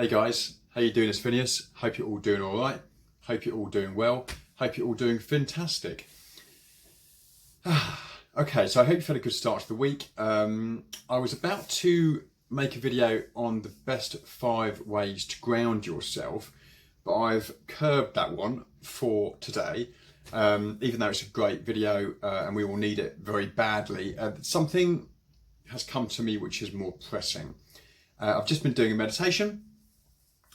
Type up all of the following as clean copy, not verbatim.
Hey guys, how you doing? It's Phineas. Hope you're all doing all right. Hope you're all doing well. Hope you're all doing fantastic. Okay, so I hope you've had a good start to the week. I was about to make a video on the best 5 ways to ground yourself, but I've curbed that one for today. Even though it's a great video and we all need it very badly, something has come to me which is more pressing. I've just been doing a meditation.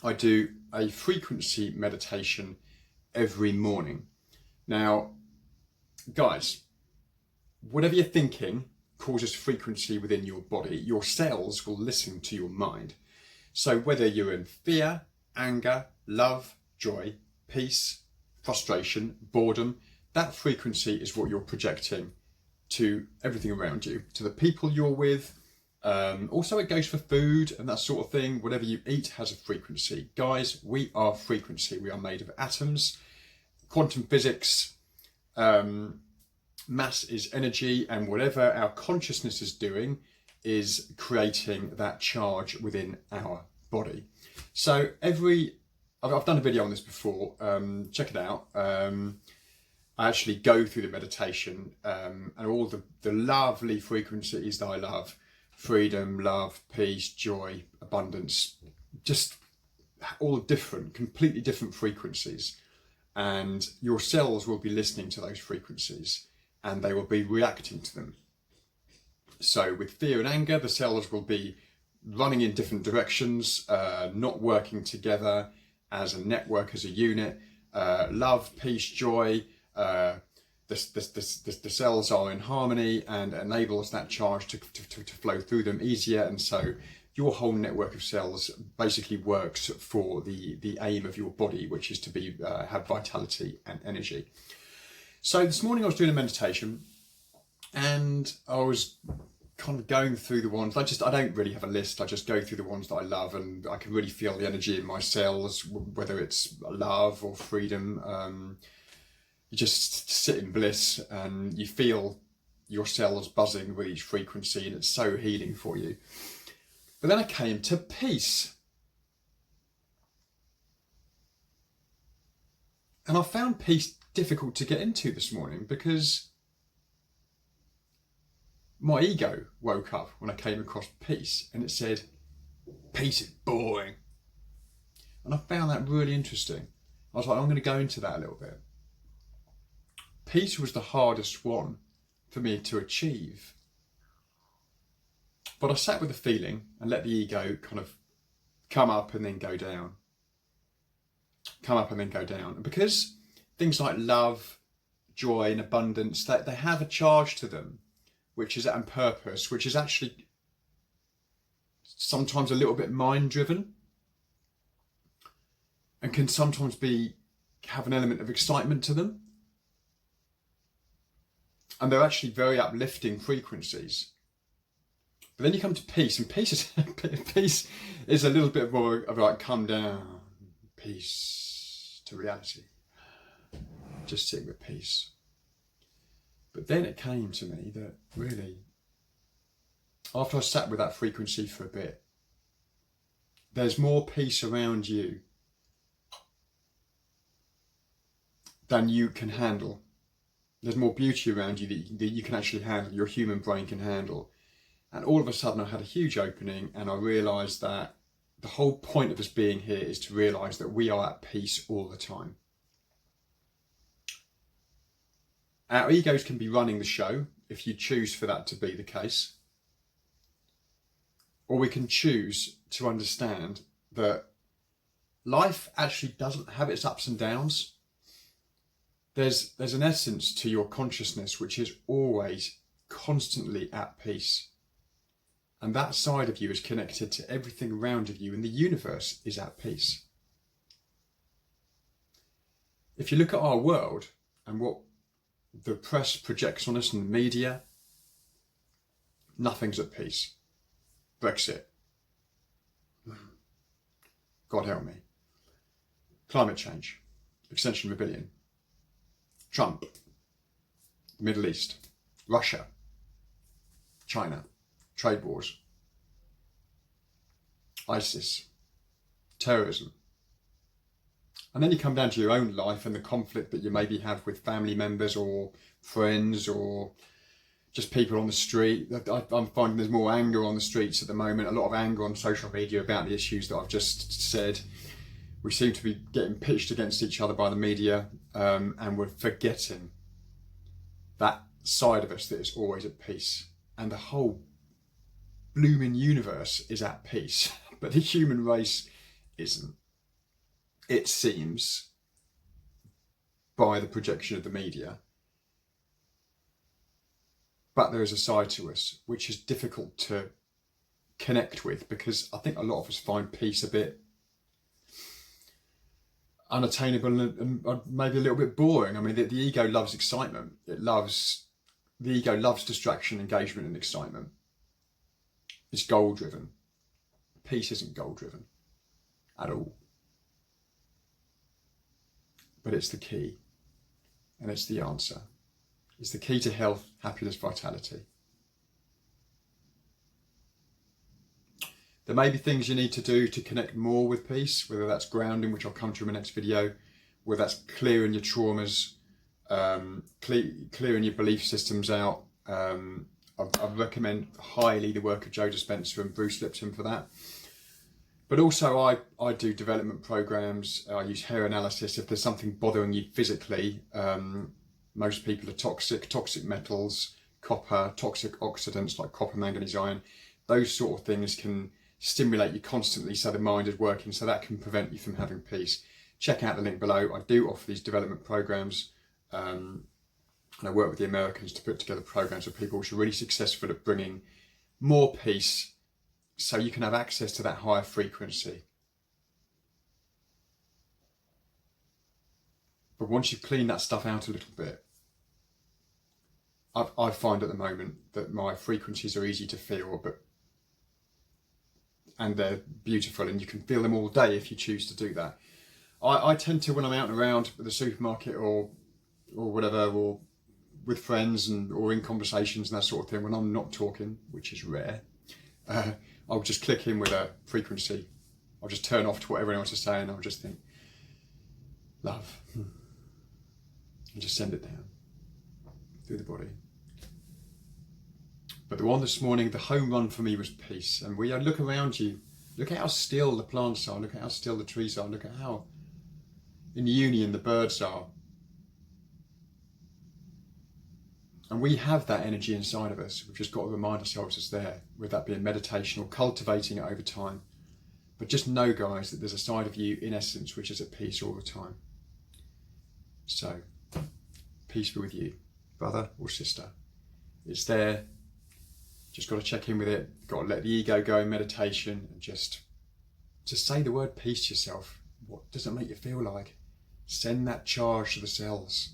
I do a frequency meditation every morning. Now, guys, whatever you're thinking causes frequency within your body. Your cells will listen to your mind. So whether you're in fear, anger, love, joy, peace, frustration, boredom, that frequency is what you're projecting to everything around you, to the people you're with. Also it goes for food and that sort of thing. Whatever you eat has a frequency. Guys, we are frequency. We are made of atoms. Quantum physics, mass is energy, and whatever our consciousness is doing is creating that charge within our body. So I've done a video on this before, check it out. I actually go through the meditation and all the lovely frequencies that I love. Freedom, love, peace, joy, abundance, just all different, completely different frequencies. And your cells will be listening to those frequencies and they will be reacting to them. So with fear and anger, the cells will be running in different directions, not working together as a network, as a unit. Love, peace, joy, the cells are in harmony and enables that charge to flow through them easier. And so your whole network of cells basically works for the aim of your body, which is to have vitality and energy. So this morning I was doing a meditation and I was kind of going through the ones, I don't really have a list, I just go through the ones that I love, and I can really feel the energy in my cells, whether it's love or freedom. You just sit in bliss and you feel your cells buzzing with each frequency, and it's so healing for you. But then I came to peace. And I found peace difficult to get into this morning because my ego woke up when I came across peace and it said, peace is boring. And I found that really interesting. I was like, I'm going to go into that a little bit. Peace was the hardest one for me to achieve. But I sat with the feeling and let the ego kind of come up and then go down. Come up and then go down. And because things like love, joy and abundance, they have a charge to them, which is on purpose, which is actually sometimes a little bit mind driven and can sometimes have an element of excitement to them. And they're actually very uplifting frequencies. But then you come to peace, and peace is a little bit more of like, come down, peace to reality. Just sitting with peace. But then it came to me that really, after I sat with that frequency for a bit, there's more peace around you than you can handle. There's more beauty around you that you can actually handle, your human brain can handle. And all of a sudden I had a huge opening and I realised that the whole point of us being here is to realise that we are at peace all the time. Our egos can be running the show if you choose for that to be the case. Or we can choose to understand that life actually doesn't have its ups and downs. There's an essence to your consciousness which is always constantly at peace. And that side of you is connected to everything around you, and the universe is at peace. If you look at our world and what the press projects on us and the media, nothing's at peace. Brexit. God help me. Climate change. Extinction Rebellion. Trump, the Middle East, Russia, China, trade wars, ISIS, terrorism. And then you come down to your own life and the conflict that you maybe have with family members or friends or just people on the street. I'm finding there's more anger on the streets at the moment, a lot of anger on social media about the issues that I've just said. We seem to be getting pitched against each other by the media, and we're forgetting that side of us that is always at peace. And the whole blooming universe is at peace, but the human race isn't. It seems, by the projection of the media. But there is a side to us which is difficult to connect with, because I think a lot of us find peace a bit unattainable and maybe a little bit boring. I mean, the ego loves excitement. The ego loves distraction, engagement and excitement. It's goal driven. Peace isn't goal driven at all. But it's the key, and it's the answer. It's the key to health, happiness, vitality. There may be things you need to do to connect more with peace, whether that's grounding, which I'll come to in my next video, whether that's clearing your traumas, clearing your belief systems out. I recommend highly the work of Joe Dispenza and Bruce Lipton for that. But also I do development programs. I use hair analysis. If there's something bothering you physically, most people are toxic metals, copper, toxic oxidants like copper, manganese, iron. Those sort of things can stimulate you constantly, so the mind is working, so that can prevent you from having peace. Check out the link below. I do offer these development programs, and I work with the Americans to put together programs for people which are really successful at bringing more peace, so you can have access to that higher frequency. But once you clean that stuff out a little bit, I find at the moment that my frequencies are easy to feel, and they're beautiful, and you can feel them all day if you choose to do that. I tend to, when I'm out and around at the supermarket or whatever, or with friends or in conversations and that sort of thing, when I'm not talking, which is rare, I'll just click in with a frequency. I'll just turn off to what everyone else is saying. I'll just think, love, and just send it down through the body. But the one this morning, the home run for me was peace. And look around you. Look at how still the plants are. Look at how still the trees are. Look at how in union the birds are. And we have that energy inside of us. We've just got to remind ourselves it's there, whether that be in meditation or cultivating it over time. But just know, guys, that there's a side of you, in essence, which is at peace all the time. So, peace be with you, brother or sister. It's there. Just got to check in with it. Got to let the ego go in meditation and just say the word peace to yourself. What does it make you feel like? Send that charge to the cells.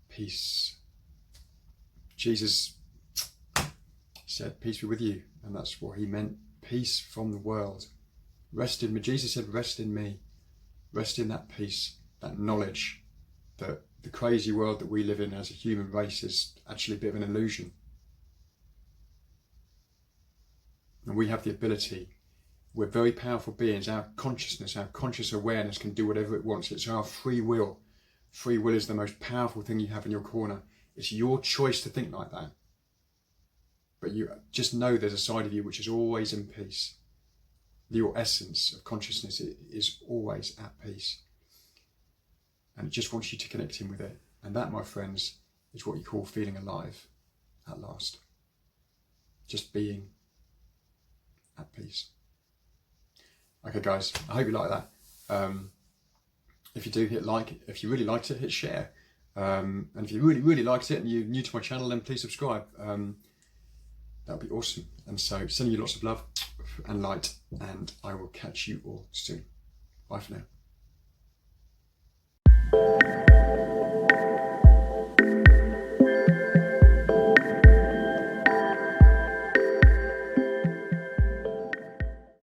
Peace. Jesus said, peace be with you. And that's what he meant. Peace from the world. Rest in me. Jesus said, rest in me. Rest in that peace, that knowledge that the crazy world that we live in as a human race is actually a bit of an illusion. And we have the ability. We're very powerful beings. Our consciousness, our conscious awareness can do whatever it wants. It's our free will. Free will is the most powerful thing you have in your corner. It's your choice to think like that. But you just know there's a side of you which is always in peace. Your essence of consciousness is always at peace. And it just wants you to connect in with it. And that, my friends, is what you call feeling alive at last. Just being at peace. Okay, guys, I hope you like that. If you do, hit like. If you really liked it, hit share. And if you really liked it and you're new to my channel, then please subscribe. That would be awesome. And so, sending you lots of love and light, and I will catch you all soon. Bye for now.